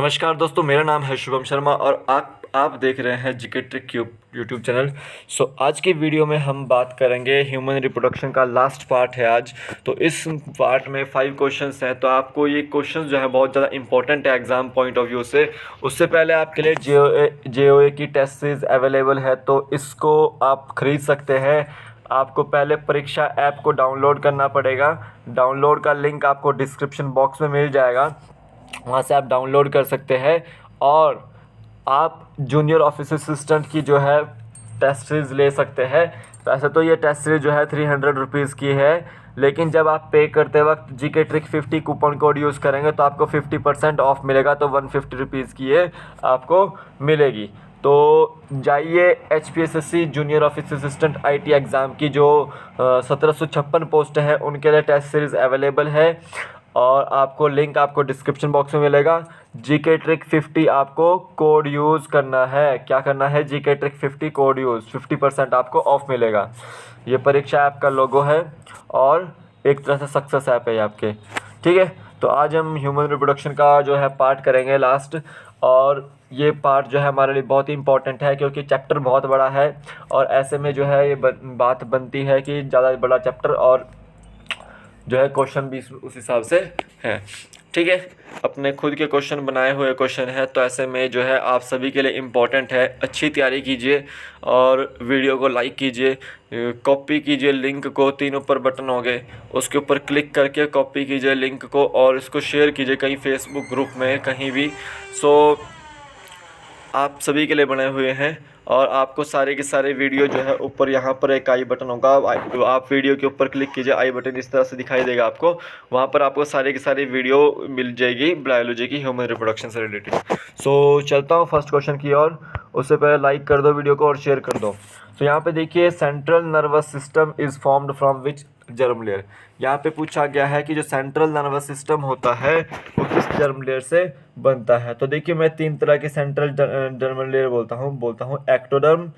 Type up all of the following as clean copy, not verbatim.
नमस्कार दोस्तों, मेरा नाम है शुभम शर्मा और आप देख रहे हैं GK trick cube YouTube channel. आज की वीडियो में हम बात करेंगे ह्यूमन रिप्रोडक्शन का लास्ट पार्ट है आज। तो इस पार्ट में 5 क्वेश्चंस हैं। तो आपको ये क्वेश्चंस जो है बहुत ज़्यादा इंपॉर्टेंट है एग्ज़ाम पॉइंट ऑफ व्यू से। उससे पहले आपके लिए जेओए की टेस्ट सीरीज अवेलेबल है, तो इसको आप ख़रीद सकते हैं। आपको पहले परीक्षा ऐप को डाउनलोड करना पड़ेगा। डाउनलोड का लिंक आपको डिस्क्रिप्शन बॉक्स में मिल जाएगा, वहाँ से आप डाउनलोड कर सकते हैं। और आप जूनियर ऑफिस असिस्टेंट की जो है टेस्ट सीरीज़ ले सकते हैं। वैसे तो ये टेस्ट सीरीज़ जो है 300 रुपीज़ की है, लेकिन जब आप पे करते वक्त GK trick 50 coupon code use करेंगे तो आपको 50% ऑफ मिलेगा, तो 150 रुपीज़ की ये आपको मिलेगी। तो जाइए HPSSC junior office assistant IT exam की जो 1756 पोस्ट है उनके लिए टेस्ट सीरीज़ अवेलेबल है, और आपको लिंक आपको डिस्क्रिप्शन बॉक्स में मिलेगा। जीके ट्रिक 50 आपको कोड यूज़ करना है। क्या करना है? जीके ट्रिक 50 कोड यूज़, 50% आपको ऑफ मिलेगा। ये परीक्षा ऐप का लोगो है और एक तरह से सक्सेस ऐप है आपके। ठीक है, तो आज हम ह्यूमन रिप्रोडक्शन का जो है पार्ट करेंगे लास्ट। और ये पार्ट जो है हमारे लिए बहुत ही इंपॉर्टेंट है, क्योंकि चैप्टर बहुत बड़ा है और ऐसे में जो है ये बात बनती है कि ज़्यादा बड़ा चैप्टर और जो है क्वेश्चन भी उस हिसाब से है। ठीक है, अपने खुद के क्वेश्चन बनाए हुए क्वेश्चन है, तो ऐसे में जो है आप सभी के लिए इम्पोर्टेंट है। अच्छी तैयारी कीजिए और वीडियो को लाइक कीजिए, कॉपी कीजिए लिंक को। 3 ऊपर बटन हो गए, उसके ऊपर क्लिक करके कॉपी कीजिए लिंक को और इसको शेयर कीजिए कहीं फेसबुक ग्रुप में, कहीं भी। आप सभी के लिए बने हुए हैं। और आपको सारे के सारे वीडियो जो है ऊपर यहाँ पर एक आई बटन होगा, आप वीडियो के ऊपर क्लिक कीजिए, आई बटन इस तरह से दिखाई देगा आपको। वहाँ पर आपको सारे के सारे वीडियो मिल जाएगी बायोलॉजी की, ह्यूमन रिप्रोडक्शन से रिलेटेड। चलता हूँ फर्स्ट क्वेश्चन की ओर। उससे पहले लाइक कर दो वीडियो को और शेयर कर दो। यहाँ पे देखिए, central nervous system is formed from which germ layer. यहाँ पे पूछा गया है कि जो सेंट्रल नर्वस सिस्टम होता है वो किस जर्म लेयर से बनता है। तो देखिए, मैं 3 तरह के सेंट्रल जर्म लेयर बोलता हूँ एक्टोडर्म,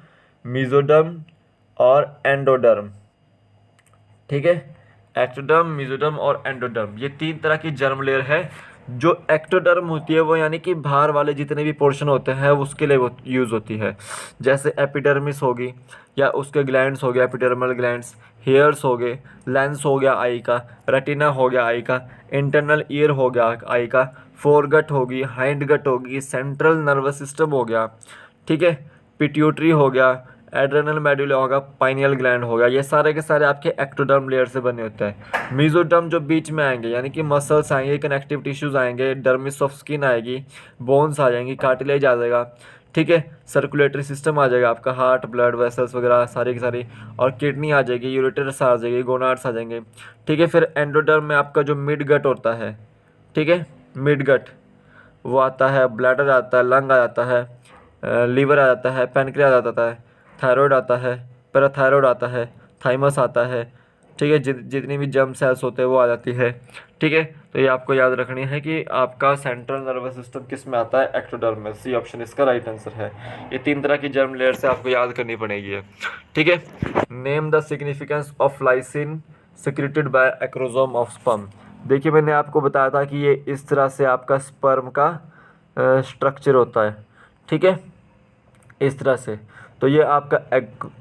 मेसोडर्म और एंडोडर्म। ठीक है, एक्टोडर्म, मेसोडर्म और एंडोडर्म, ये 3 तरह की जर्म लेयर है। जो एक्टोडर्म होती है वो यानी कि बाहर वाले जितने भी पोर्शन होते हैं उसके लिए वो यूज़ होती है। जैसे एपिडर्मिस होगी या उसके ग्लैंड्स हो गया, एपिडर्मल ग्लैंड्स, हेयर्स हो गए, लेंस हो गया आई का, रेटिना हो गया आई का, इंटरनल ईयर हो गया आई का, फोरगट होगी, हाइंड गट होगी, सेंट्रल नर्वस सिस्टम हो गया। ठीक है, पिट्यूटरी हो गया, एड्रेनल मेडुला होगा, पाइनियल ग्लैंड होगा। ये सारे के सारे आपके एक्टोडर्म लेयर से बने होते हैं। मेसोडर्म जो बीच में आएंगे यानी कि मसल्स आएंगे, कनेक्टिव टिश्यूज आएंगे, डर्मिस ऑफ स्किन आएगी, बोन्स आ जाएंगी, कार्टिलेज आ जाएगा। ठीक है, सर्कुलेटरी सिस्टम आ जाएगा आपका, हार्ट, ब्लड वेसल्स वगैरह सारी की सारी, और किडनी आ जाएगी, यूरेटर्स आ जाएगी, गोनाड्स आ जाएंगे। ठीक है, फिर एंडोडर्म में आपका जो मिड गट होता है, ठीक है, मिड गट वो आता है, ब्लैडर आता है, लंग आ जाता है, लीवर आ जाता है, पैनक्रियाज आ जाता है, थायराइड आता है, पैराथायराइड आता है, थाइमस आता है। ठीक है, जितनी भी जर्म सेल्स होते हैं वो आ जाती है। ठीक है, तो ये आपको याद रखनी है कि आपका सेंट्रल नर्वस सिस्टम किस में आता है, एक्टोडर्म में। सी ऑप्शन इसका राइट आंसर है। ये 3 तरह की जर्म लेयर से आपको याद करनी पड़ेगी। ठीक है, name the significance of lysine secreted by acrosome of sperm. देखिए, मैंने आपको बताया था कि ये इस तरह से आपका स्पर्म का स्ट्रक्चर होता है। ठीक है, इस तरह से। तो ये आपका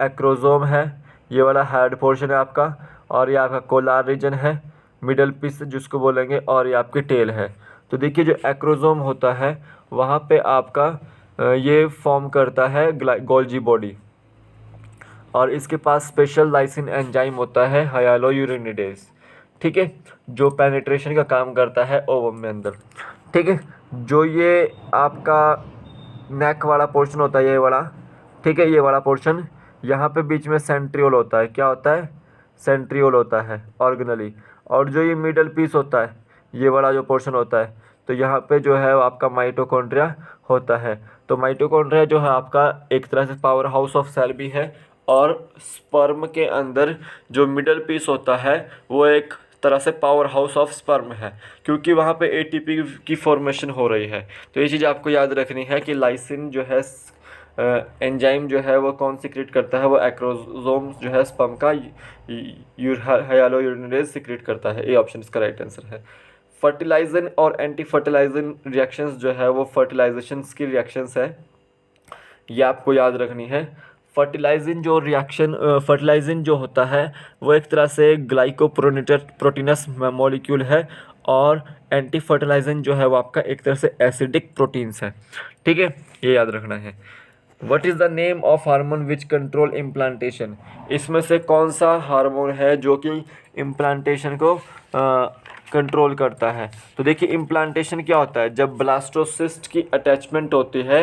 एक्रोसोम है, ये वाला हेड पोर्शन है आपका, और ये आपका कोलार रीजन है, मिडल पीस जिसको बोलेंगे, और ये आपकी टेल है। तो देखिए, जो एक्रोसोम होता है वहाँ पे आपका ये फॉर्म करता है गोल्जी बॉडी, और इसके पास स्पेशल लाइसिन एंजाइम होता है, हाइलोयूरिनिडेज। ठीक है, जो पेनिट्रेशन का काम करता है ओवम में अंदर। ठीक है, जो ये आपका नेक वाला पोर्शन होता है, ये वाला, ठीक है, ये वाला पोर्शन, यहाँ पे बीच में सेंट्रियोल होता है। क्या होता है? सेंट्रियोल होता है ऑर्गेनली। और जो ये मिडल पीस होता है, ये वाला जो पोर्शन होता है, तो यहाँ पे जो है आपका माइटोकॉन्ड्रिया होता है। तो माइटोकॉन्ड्रिया जो है आपका एक तरह से पावर हाउस ऑफ सेल भी है, और स्पर्म के अंदर जो मिडल पीस होता है वो एक तरह से पावर हाउस ऑफ स्पर्म है, क्योंकि वहाँ पे एटीपी की फॉर्मेशन हो रही है। तो ये चीज़ आपको याद रखनी है कि लाइसिन जो है एंजाइम जो है वो कौन सिक्रेट करता है, वो एक्रोसोम जो है स्पर्म का हाइलोयूरिनेज सिक्रेट करता है। ये ऑप्शन इसका राइट आंसर है। फर्टिलाइजन और एंटी फर्टिलाइजन रिएक्शंस जो है वो फर्टिलाइजेशंस की रिएक्शंस है, ये आपको याद रखनी है। फर्टिलाइजन जो होता है वो एक तरह से ग्लाइकोप्रोटीनेटेड प्रोटीनस मॉलिक्यूल है, और एंटी फर्टिलाइजन जो है वो आपका एक तरह से एसिडिक प्रोटीन्स है। ठीक है, ये याद रखना है। What is the name of hormone which control implantation? इसमें से कौन सा हार्मोन है जो कि इम्प्लांटेशन को कंट्रोल करता है? तो देखिए, इम्प्लांटेशन क्या होता है? जब ब्लास्टोसिस्ट की अटैचमेंट होती है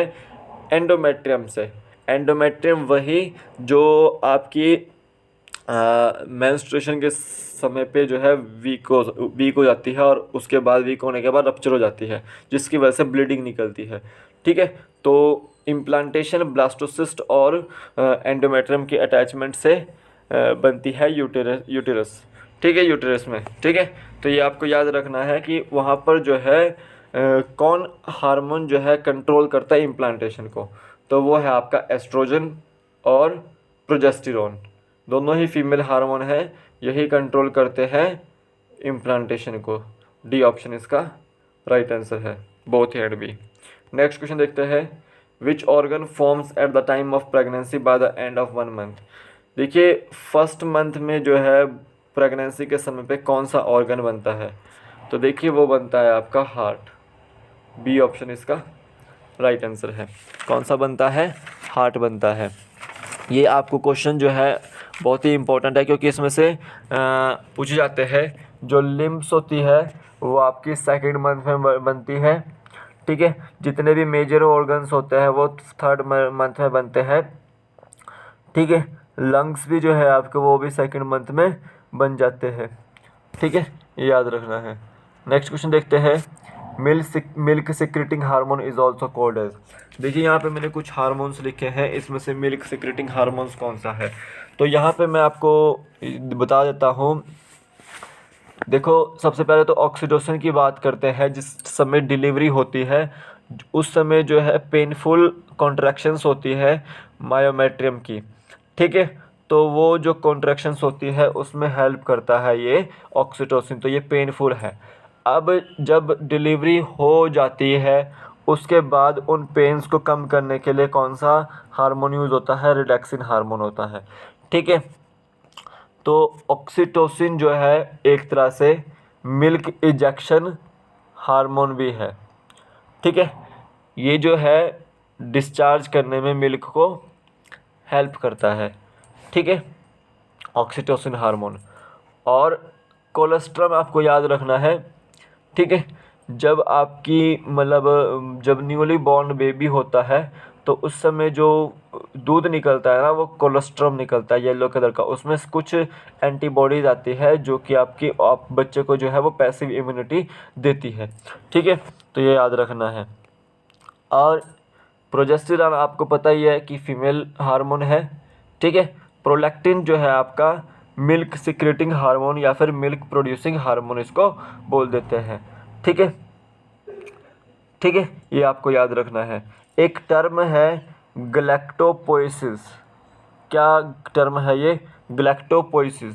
एंडोमेट्रियम से। एंडोमेट्रियम वही जो आपकी मेंस्ट्रुएशन के समय पे जो है वीक हो जाती है, और उसके बाद वीक होने के बाद रप्चर हो जाती है, जिसकी वजह से ब्लीडिंग निकलती है। ठीक है, तो इम्प्लांटेशन ब्लास्टोसिस्ट और एंडोमेट्रियम की अटैचमेंट से बनती है यूटेरस। ठीक है, यूटेरस में। ठीक है, तो ये आपको याद रखना है कि वहाँ पर जो है कौन हार्मोन जो है कंट्रोल करता है इम्प्लांटेशन को? तो वो है आपका एस्ट्रोजन और प्रोजेस्टेरोन, दोनों ही फीमेल हार्मोन है, यही कंट्रोल करते हैं इम्प्लांटेशन को। डी ऑप्शन इसका राइट आंसर है, both A and B. Next question देखते हैं, which organ forms at the time of pregnancy by the end of 1 month? देखिए, फर्स्ट मंथ में जो है प्रेगनेंसी के समय पे कौन सा ऑर्गन बनता है? तो देखिए, वो बनता है आपका हार्ट। बी ऑप्शन इसका राइट आंसर है। कौन सा बनता है? हार्ट बनता है। ये आपको क्वेश्चन जो है बहुत ही इंपॉर्टेंट है, क्योंकि इसमें से पूछे जाते हैं। जो लिम्स होती है वो आपकी सेकंड मंथ में बनती है। ठीक है, जितने भी मेजर ऑर्गन्स होते हैं वो थर्ड मंथ में बनते हैं। ठीक है, लंग्स भी जो है आपके वो भी सेकंड मंथ में बन जाते हैं। ठीक है, ये याद रखना है। नेक्स्ट क्वेश्चन देखते हैं, milk secreting hormone is also called as? देखिए, यहाँ पे मैंने कुछ हार्मोन्स लिखे हैं, इसमें से मिल्क सिक्रेटिंग हार्मोन्स कौन सा है? तो यहाँ पे मैं आपको बता देता हूँ। देखो, सबसे पहले तो ऑक्सीटोसिन की बात करते हैं। जिस समय डिलीवरी होती है उस समय जो है पेनफुल कॉन्ट्रैक्शंस होती है मायोमेट्रियम की। ठीक है, तो वो जो कॉन्ट्रैक्शंस होती है उसमें हेल्प करता है ये ऑक्सीटोसिन, तो ये पेनफुल है। अब जब डिलीवरी हो जाती है उसके बाद उन पेन्स को कम करने के लिए कौन सा हार्मोन यूज़ होता है? रिलैक्सिन हार्मोन होता है। ठीक है, तो ऑक्सीटोसिन जो है एक तरह से मिल्क इजेक्शन हार्मोन भी है। ठीक है, ये जो है डिस्चार्ज करने में मिल्क को हेल्प करता है। ठीक है, ऑक्सीटोसिन हार्मोन। और कोलेस्ट्रम आपको याद रखना है। ठीक है, जब आपकी मतलब जब न्यूली बॉर्न बेबी होता है तो उस समय जो दूध निकलता है ना वो कोलेस्ट्रम निकलता है येलो कलर का, उसमें से कुछ एंटीबॉडीज आती है जो कि आप बच्चे को जो है वो पैसिव इम्यूनिटी देती है। ठीक है, तो ये याद रखना है। और प्रोजेस्टेरॉन आपको पता ही है कि फीमेल हार्मोन है। ठीक है, प्रोलैक्टिन जो है आपका मिल्क सिक्रेटिंग हार्मोन या फिर मिल्क प्रोड्यूसिंग हार्मोन इसको बोल देते हैं। ठीक है, ठीक है, ये आपको याद रखना है। एक टर्म है गैलेक्टोपोएसिस। क्या टर्म है ये? गैलेक्टोपोएसिस।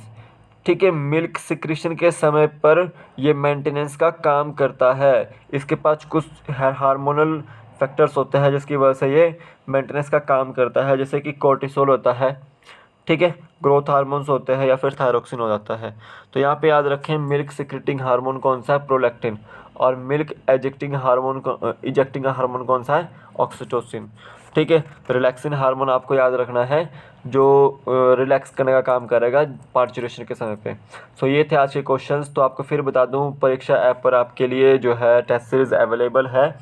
ठीक है, मिल्क सिक्रीशन के समय पर ये मेंटेनेंस का काम करता है। इसके पास कुछ हार्मोनल फैक्टर्स होते हैं जिसकी वजह से ये मेंटेनेंस का काम करता है, जैसे कि कोर्टिसोल होता है। ठीक है, ग्रोथ हार्मोन्स होते हैं या फिर थायरोक्सिन हो जाता है। तो यहाँ पे याद रखें, मिल्क सिक्रेटिंग हार्मोन कौन सा है? प्रोलैक्टिन। और मिल्क इजेक्टिंग हार्मोन कौन सा है? ऑक्सीटोसिन। ठीक है, रिलैक्सिन हार्मोन आपको याद रखना है जो रिलैक्स करने का काम करेगा पार्चुरेशन के समय पे। सो ये थे आज के क्वेश्चंस। तो आपको फिर बता दूं, परीक्षा ऐप पर आपके लिए जो है टेस्ट सीरीज़ अवेलेबल है,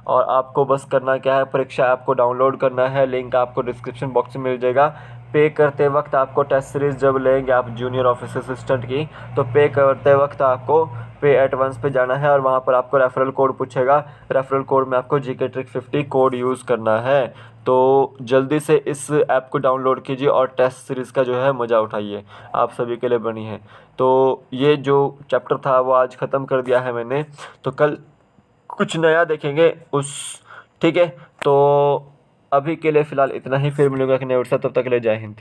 और आपको बस करना क्या है, परीक्षा ऐप को डाउनलोड करना है। लिंक आपको डिस्क्रिप्शन बॉक्स में मिल जाएगा। पे करते वक्त आपको टेस्ट सीरीज़ जब लेंगे आप जूनियर ऑफिस असिस्टेंट की, तो पे करते वक्त आपको पे एडवांस पे जाना है और वहाँ पर आपको रेफरल कोड पूछेगा। रेफरल कोड में आपको जीके ट्रिक 50 कोड यूज़ करना है। तो जल्दी से इस ऐप को डाउनलोड कीजिए और टेस्ट सीरीज़ का जो है मज़ा उठाइए, आप सभी के लिए बनी है। तो ये जो चैप्टर था वो आज ख़त्म कर दिया है मैंने, तो कल कुछ नया देखेंगे उस। ठीक है, तो अभी के लिए फ़िलहाल इतना ही, फिर मिलूंगा कि नए, तब तक के लिए जय हिंद।